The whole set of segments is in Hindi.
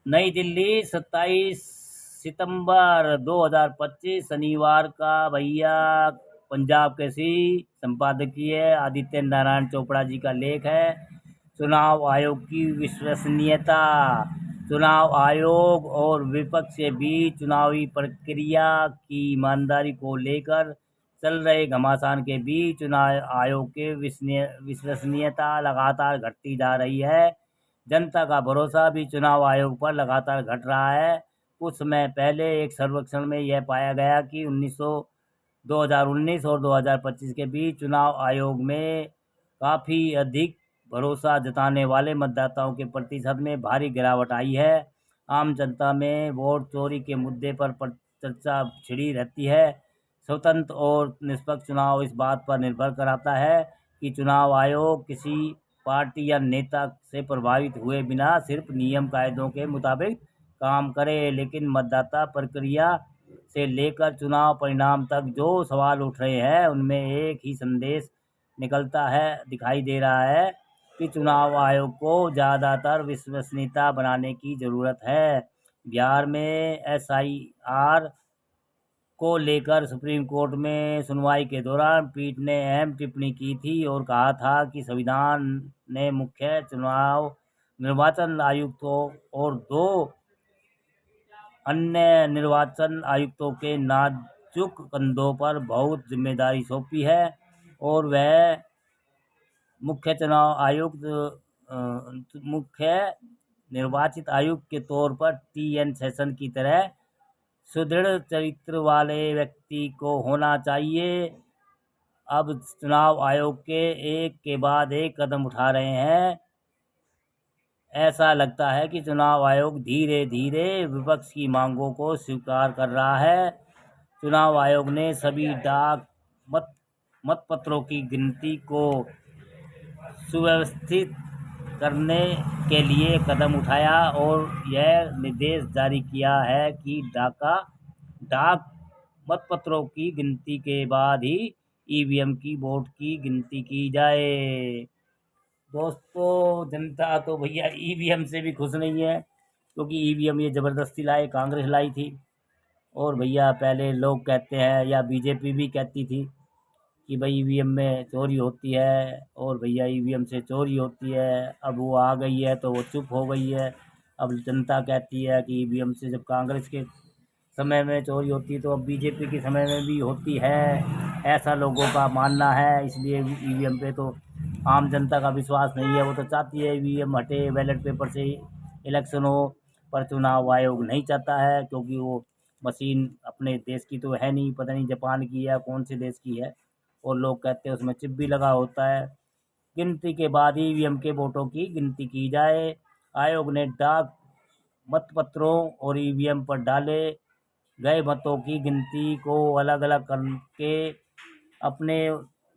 नई दिल्ली 27 सितंबर 2025 शनिवार का भैया। पंजाब केसरी संपादकीय आदित्य नारायण चोपड़ा जी का लेख है। चुनाव आयोग की विश्वसनीयता। चुनाव आयोग और विपक्ष के बीच चुनावी प्रक्रिया की ईमानदारी को लेकर चल रहे घमासान के बीच चुनाव आयोग की विश्वसनीयता लगातार घटती जा रही है। जनता का भरोसा भी चुनाव आयोग पर लगातार घट रहा है। कुछ समय पहले एक सर्वेक्षण में यह पाया गया कि 2019 और 2025 के बीच चुनाव आयोग में काफ़ी अधिक भरोसा जताने वाले मतदाताओं के प्रतिशत में भारी गिरावट आई है। आम जनता में वोट चोरी के मुद्दे पर चर्चा छिड़ी रहती है। स्वतंत्र और निष्पक्ष चुनाव इस बात पर निर्भर कराता है कि चुनाव आयोग किसी पार्टी या नेता से प्रभावित हुए बिना सिर्फ नियम कायदों के मुताबिक काम करे। लेकिन मतदाता प्रक्रिया से लेकर चुनाव परिणाम तक जो सवाल उठ रहे हैं उनमें एक ही संदेश निकलता है दिखाई दे रहा है कि चुनाव आयोग को ज़्यादातर विश्वसनीयता बनाने की ज़रूरत है। बिहार में SIR को लेकर सुप्रीम कोर्ट में सुनवाई के दौरान पीठ ने अहम टिप्पणी की थी और कहा था कि संविधान ने मुख्य चुनाव निर्वाचन आयुक्तों और दो अन्य निर्वाचन आयुक्तों के नाजुक कंधों पर बहुत जिम्मेदारी सौंपी है और वह मुख्य चुनाव आयुक्त मुख्य निर्वाचित आयुक्त के तौर पर TN सेशन की तरह सुदृढ़ चरित्र वाले व्यक्ति को होना चाहिए। अब चुनाव आयोग के एक के बाद एक कदम उठा रहे हैं। ऐसा लगता है कि चुनाव आयोग धीरे धीरे विपक्ष की मांगों को स्वीकार कर रहा है। चुनाव आयोग ने सभी डाक मतपत्रों की गिनती को सुव्यवस्थित करने के लिए कदम उठाया और यह निर्देश जारी किया है कि डाक मतपत्रों की गिनती के बाद ही EVM की वोट की गिनती की जाए। दोस्तों, जनता तो भैया EVM से भी खुश नहीं है, क्योंकि EVM ये ज़बरदस्ती कांग्रेस लाई थी। और भैया पहले लोग कहते हैं या BJP भी कहती थी कि भाई EVM में चोरी होती है और भैया EVM से चोरी होती है। अब वो आ गई है तो वो चुप हो गई है। अब जनता कहती है कि EVM से जब कांग्रेस के समय में चोरी होती है तो अब BJP के समय में भी होती है, ऐसा लोगों का मानना है। इसलिए EVM पे तो आम जनता का विश्वास नहीं है। वो तो चाहती है EVM हटे, बैलेट पेपर से इलेक्शन हो, पर चुनाव आयोग नहीं चाहता है, क्योंकि वो मशीन अपने देश की तो है नहीं, पता नहीं जापान की या कौन से देश की है। और लोग कहते हैं उसमें चिप भी लगा होता है। गिनती के बाद EVM के वोटों की गिनती की जाए। आयोग ने डाक मतपत्रों और EVM पर डाले गए मतों की गिनती को अलग अलग करके अपने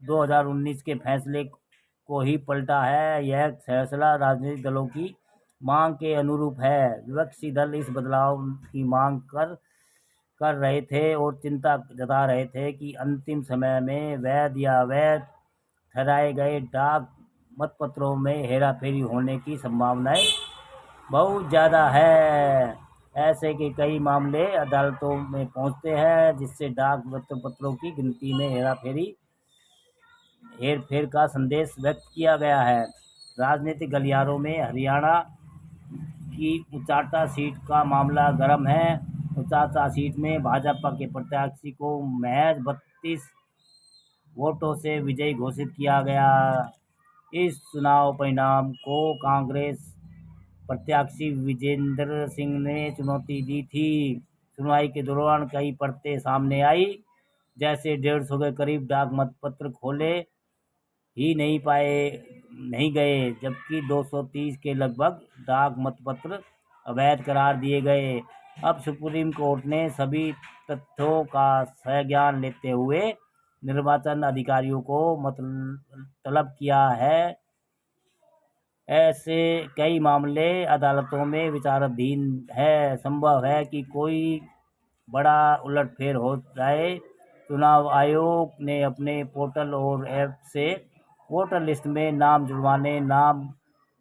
2019 के फैसले को ही पलटा है। यह फैसला राजनीतिक दलों की मांग के अनुरूप है। विपक्षी दल इस बदलाव की मांग कर रहे थे और चिंता जता रहे थे कि अंतिम समय में वैध या अवैध ठहराए गए डाक मतपत्रों में हेराफेरी होने की संभावनाएं बहुत ज़्यादा है। ऐसे के कई मामले अदालतों में पहुंचते हैं, जिससे डाक मतपत्रों की गिनती में हेरफेर का संदेश व्यक्त किया गया है। राजनीतिक गलियारों में हरियाणा की उचाटा सीट का मामला गर्म है। उचाटा सीट में भाजपा के प्रत्याशी को महज 32 वोटों से विजयी घोषित किया गया। इस चुनाव परिणाम को कांग्रेस प्रत्याशी विजेंद्र सिंह ने चुनौती दी थी। सुनवाई के दौरान कई परतें सामने आई, जैसे 150 के करीब डाक मतपत्र खोले ही नहीं गए, जबकि 230 के लगभग डाक मतपत्र अवैध करार दिए गए। अब सुप्रीम कोर्ट ने सभी तथ्यों का संज्ञान लेते हुए निर्वाचन अधिकारियों को तलब किया है। ऐसे कई मामले अदालतों में विचाराधीन है। संभव है कि कोई बड़ा उलटफेर हो जाए। चुनाव आयोग ने अपने पोर्टल और ऐप से वोटर लिस्ट में नाम जुड़वाने, नाम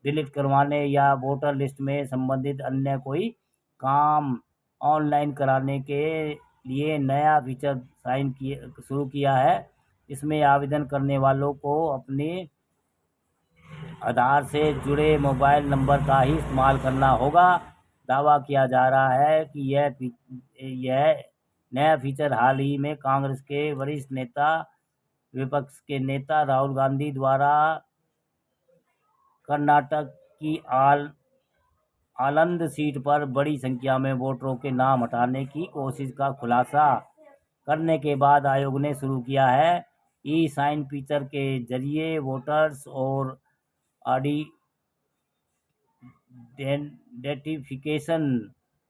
डिलीट करवाने या वोटर लिस्ट में संबंधित अन्य कोई काम ऑनलाइन कराने के लिए नया फीचर शुरू किया है। इसमें आवेदन करने वालों को अपने आधार से जुड़े मोबाइल नंबर का ही इस्तेमाल करना होगा। दावा किया जा रहा है कि यह नया फीचर हाल ही में कांग्रेस के वरिष्ठ नेता विपक्ष के नेता राहुल गांधी द्वारा कर्नाटक की आलंद सीट पर बड़ी संख्या में वोटरों के नाम हटाने की कोशिश का खुलासा करने के बाद आयोग ने शुरू किया है। ई साइन फीचर के जरिए वोटर्स और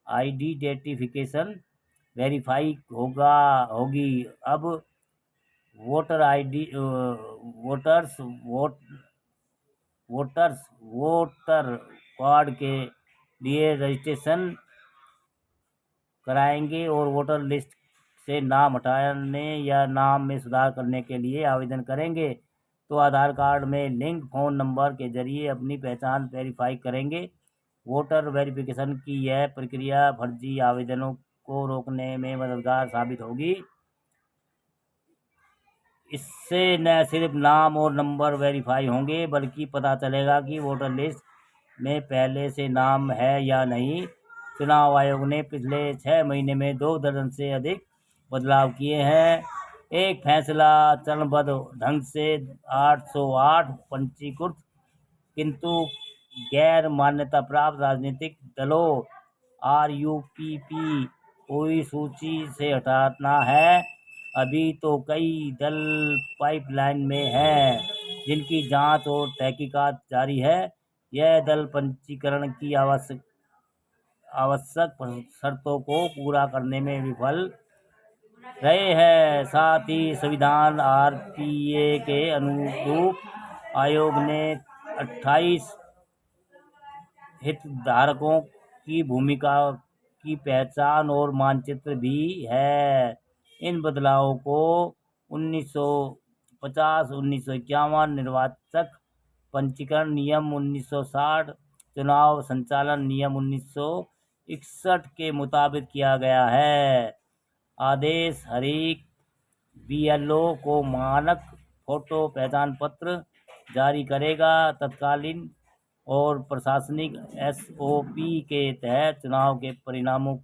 आइडेंटिफिकेशन वेरीफाई होगी। अब वोटर कार्ड के लिए रजिस्ट्रेशन कराएंगे और वोटर लिस्ट से नाम हटाने या नाम में सुधार करने के लिए आवेदन करेंगे तो आधार कार्ड में लिंक फ़ोन नंबर के जरिए अपनी पहचान वेरीफाई करेंगे। वोटर वेरिफिकेशन की यह प्रक्रिया फर्जी आवेदनों को रोकने में मददगार साबित होगी। इससे न सिर्फ नाम और नंबर वेरीफाई होंगे बल्कि पता चलेगा कि वोटर लिस्ट में पहले से नाम है या नहीं। चुनाव आयोग ने पिछले 6 महीने में 2 दर्जन से अधिक बदलाव किए हैं। एक फैसला चरणबद्ध ढंग से 808 पंजीकृत किंतु गैर मान्यता प्राप्त राजनीतिक दलों RUPP कोई सूची से हटाना है। अभी तो कई दल पाइपलाइन में हैं जिनकी जांच और तहकीकात जारी है। यह दल पंजीकरण की आवश्यक शर्तों को पूरा करने में विफल रहे हैं। साथ ही संविधान RPA के अनुरूप आयोग ने 28 हितधारकों की भूमिका की पहचान और मानचित्र भी है। इन बदलावों को 1950-1951 निर्वाचक पंजीकरण नियम 1960 चुनाव संचालन नियम 1961 के मुताबिक किया गया है। आदेश हरेक BLO को मानक फोटो पहचान पत्र जारी करेगा। तत्कालीन और प्रशासनिक SOP के तहत चुनाव के परिणामों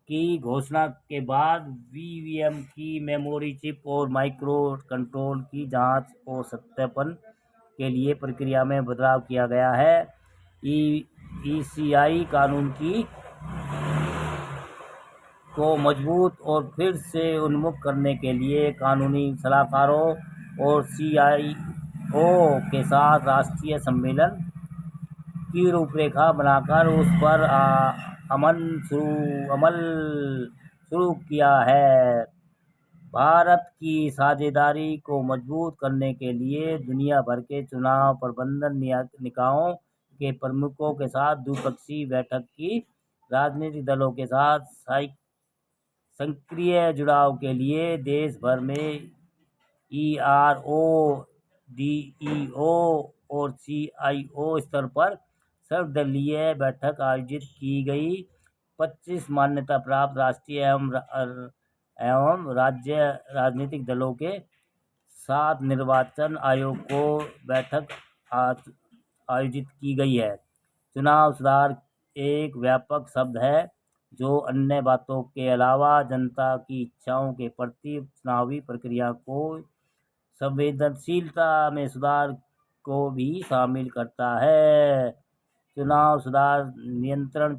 की घोषणा के बाद VVM की मेमोरी चिप और माइक्रो कंट्रोल की जांच और सत्यापन के लिए प्रक्रिया में बदलाव किया गया है। ECI कानून को मजबूत और फिर से उन्मुख करने के लिए कानूनी सलाहकारों और CIO के साथ राष्ट्रीय सम्मेलन की रूपरेखा बनाकर उस पर अमल शुरू किया है। भारत की साझेदारी को मजबूत करने के लिए दुनिया भर के चुनाव प्रबंधन निकायों के प्रमुखों के साथ द्विपक्षीय बैठक की। राजनीतिक दलों के साथ सक्रिय जुड़ाव के लिए देश भर में ERO, DEO और CIO स्तर पर सर्वदलीय बैठक आयोजित की गई। 25 मान्यता प्राप्त राष्ट्रीय एवं राज्य राजनीतिक दलों के साथ निर्वाचन आयोग को बैठक आयोजित की गई है। चुनाव सुधार एक व्यापक शब्द है जो अन्य बातों के अलावा जनता की इच्छाओं के प्रति चुनावी प्रक्रिया को संवेदनशीलता में सुधार को भी शामिल करता है। चुनाव सुधार नियंत्रण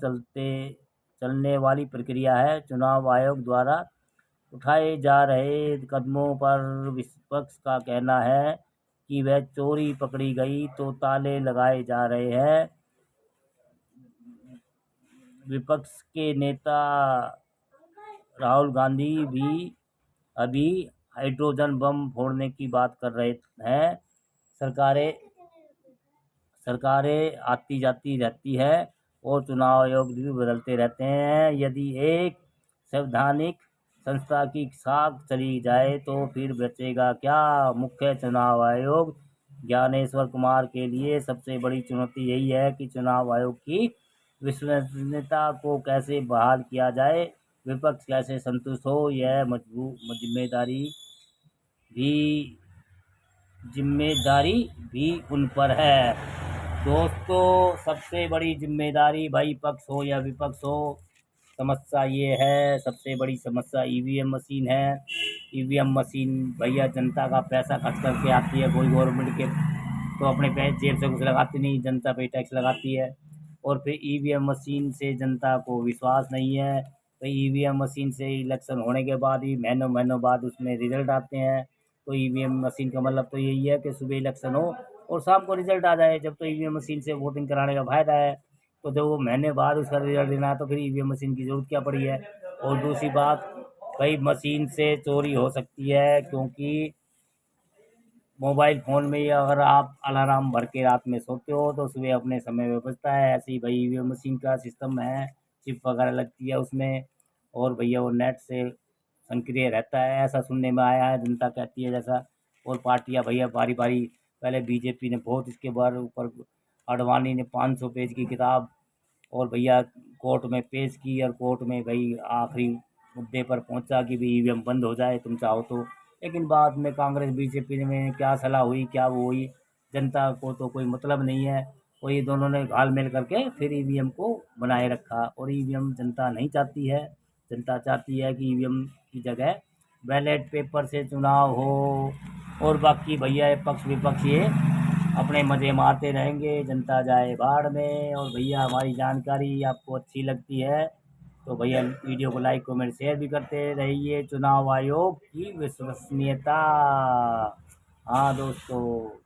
चलने वाली प्रक्रिया है। चुनाव आयोग द्वारा उठाए जा रहे कदमों पर विपक्ष का कहना है कि वह चोरी पकड़ी गई तो ताले लगाए जा रहे हैं। विपक्ष के नेता राहुल गांधी भी अभी हाइड्रोजन बम फोड़ने की बात कर रहे हैं। सरकारें आती जाती रहती है और चुनाव आयोग भी बदलते रहते हैं। यदि एक संवैधानिक संस्था की साख चली जाए तो फिर बचेगा क्या। मुख्य चुनाव आयोग ज्ञानेश्वर कुमार के लिए सबसे बड़ी चुनौती यही है कि चुनाव आयोग की विश्वसनीयता को कैसे बहाल किया जाए, विपक्ष कैसे संतुष्ट हो, यह मजबूत भी जिम्मेदारी भी उन पर है। दोस्तों, सबसे बड़ी जिम्मेदारी भाई पक्ष हो या विपक्ष हो, समस्या ये है, सबसे बड़ी समस्या ईवीएम मशीन है। ईवीएम मशीन भैया जनता का पैसा खर्च करके आती है, कोई गवर्नमेंट के तो अपने जेब से कुछ लगाती नहीं, जनता पे टैक्स लगाती है। और फिर ईवीएम मशीन से जनता को विश्वास नहीं है, तो ईवीएम मशीन से इलेक्शन होने के बाद भी महीनों महीनों बाद उसमें रिजल्ट आते हैं। तो ईवीएम मशीन का मतलब तो यही है कि सुबह इलेक्शन हो और शाम को रिजल्ट आ जाए। जब तो ईवीएम मशीन से वोटिंग कराने का फायदा है, तो जब वो महीने बाद उसका रिजल्ट देना है तो फिर ईवीएम मशीन की ज़रूरत क्या पड़ी है। और दूसरी बात, भाई मशीन से चोरी हो सकती है, क्योंकि मोबाइल फ़ोन में ही अगर आप अलार्म भर के रात में सोते हो तो सुबह अपने समय में बजता है। ऐसे ही भाई ईवीएम मशीन का सिस्टम है, चिप वगैरह लगती है उसमें, और भैया वो नेट से सक्रिय रहता है, ऐसा सुनने में आया है, जनता कहती है जैसा। और पार्टियां भैया बारी बारी, पहले बीजेपी ने बहुत, इसके बाद ऊपर अडवाणी ने 500 पेज की किताब और भैया कोर्ट में पेश की, और कोर्ट में भाई आखिरी मुद्दे पर पहुंचा कि भाई ईवीएम बंद हो जाए तुम चाहो तो। लेकिन बाद में कांग्रेस बीजेपी में क्या सलाह हुई, क्या वो हुई, जनता को तो कोई मतलब नहीं है। और ये दोनों ने घाल मेल करके फिर ईवीएम को बनाए रखा, और ईवीएम जनता नहीं चाहती है। जनता चाहती है कि ईवीएम की जगह बैलेट पेपर से चुनाव हो। और बाकी भैया ये पक्ष विपक्ष ये अपने मज़े मारते रहेंगे, जनता जाए बाढ़ में। और भैया हमारी जानकारी आपको अच्छी लगती है तो भैया वीडियो को लाइक कमेंट शेयर भी करते रहिए। चुनाव आयोग की विश्वसनीयता। हाँ दोस्तों।